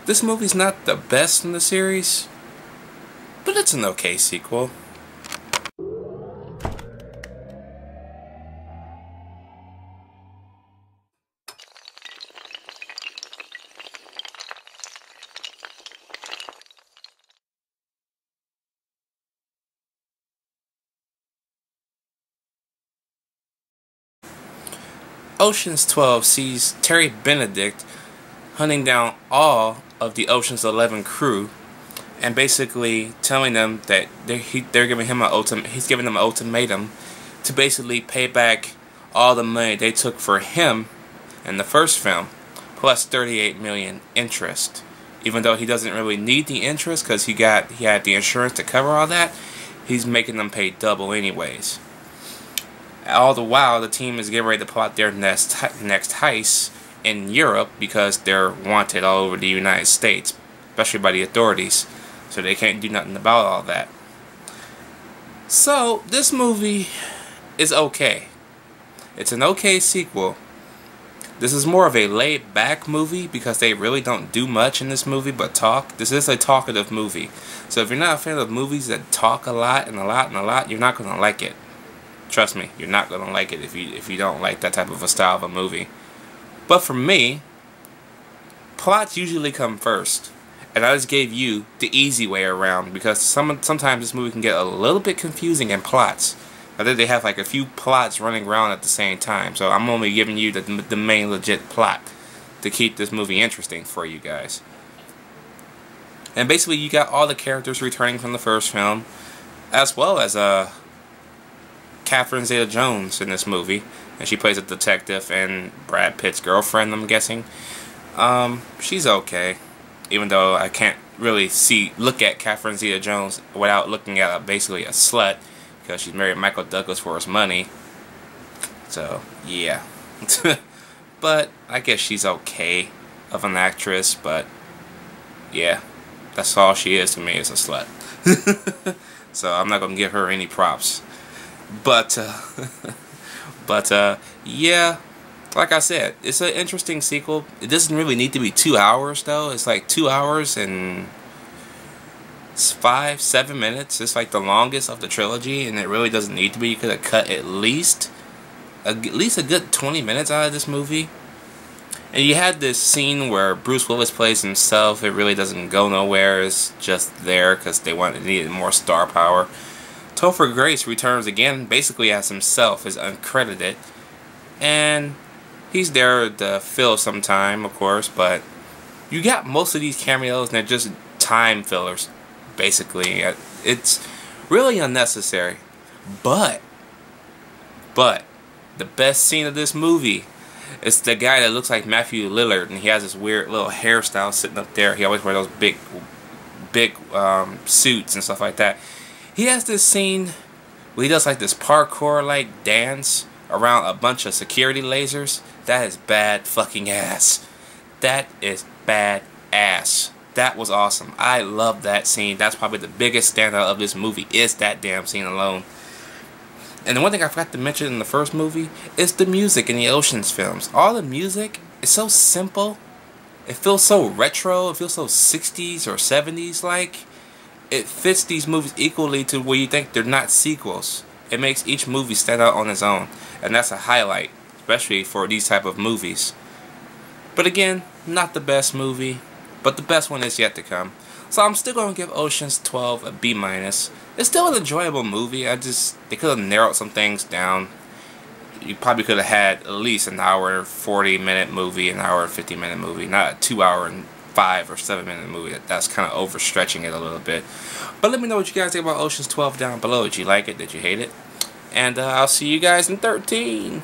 This movie's not the best in the series, but it's an okay sequel. Ocean's 12 sees Terry Benedict hunting down all of the Ocean's 11 crew and basically telling them that they're giving him he's giving them an ultimatum to basically pay back all the money they took for him in the first film, plus 38 million interest. Even though he doesn't really need the interest because he had the insurance to cover all that, he's making them pay double anyways. All the while, the team is getting ready to plot their next heist in Europe because they're wanted all over the United States, especially by the authorities, so they can't do nothing about all that. So, this movie is okay. It's an okay sequel. This is more of a laid-back movie because they really don't do much in this movie but talk. This is a talkative movie. So if you're not a fan of movies that talk a lot and a lot and a lot, you're not going to like it. Trust me, you're not going to like it if you don't like that type of a style of a movie. But for me, plots usually come first. And I just gave you the easy way around because sometimes this movie can get a little bit confusing in plots. I think they have like a few plots running around at the same time. So I'm only giving you the main legit plot to keep this movie interesting for you guys. And basically you got all the characters returning from the first film, as well as Catherine Zeta-Jones in this movie, and she plays a detective and Brad Pitt's girlfriend, I'm guessing. She's okay, even though I can't really look at Catherine Zeta-Jones without looking at basically a slut, because she's married Michael Douglas for his money. So, yeah. But I guess she's okay of an actress, but yeah, that's all she is to me, is a slut. So I'm not going to give her any props. But yeah, like I said, it's an interesting sequel. It doesn't really need to be 2 hours though. It's like 2 hours and 5-7 minutes. It's like the longest of the trilogy, and it really doesn't need to be. You could have cut at least a good 20 minutes out of this movie. And you had this scene where Bruce Willis plays himself. It really doesn't go nowhere. It's just there because they needed more star power. Topher Grace returns again, basically as himself, is uncredited, and he's there to fill some time, of course, but you got most of these cameos and they're just time fillers, basically. It's really unnecessary, but the best scene of this movie is the guy that looks like Matthew Lillard, and he has this weird little hairstyle sitting up there. He always wears those big suits and stuff like that. He has this scene where he does like this parkour-like dance around a bunch of security lasers. That is bad fucking ass. That is bad ass. That was awesome. I love that scene. That's probably the biggest standout of this movie, is that damn scene alone. And the one thing I forgot to mention in the first movie is the music in the Ocean's films. All the music is so simple. It feels so retro. It feels so 60s or 70s like. It fits these movies equally to where you think they're not sequels. It makes each movie stand out on its own, and that's a highlight, especially for these type of movies. But again, not the best movie, but the best one is yet to come. So I'm still going to give Ocean's 12 a B-. It's still an enjoyable movie. They could have narrowed some things down. You probably could have had at least an hour and 40-minute movie, an hour and 50-minute movie, not a 2 hour and 5 or 7 minute movie. That's kind of overstretching it a little bit. But let me know what you guys think about Ocean's 12 down below. Did you like it? Did you hate it? And I'll see you guys in 13.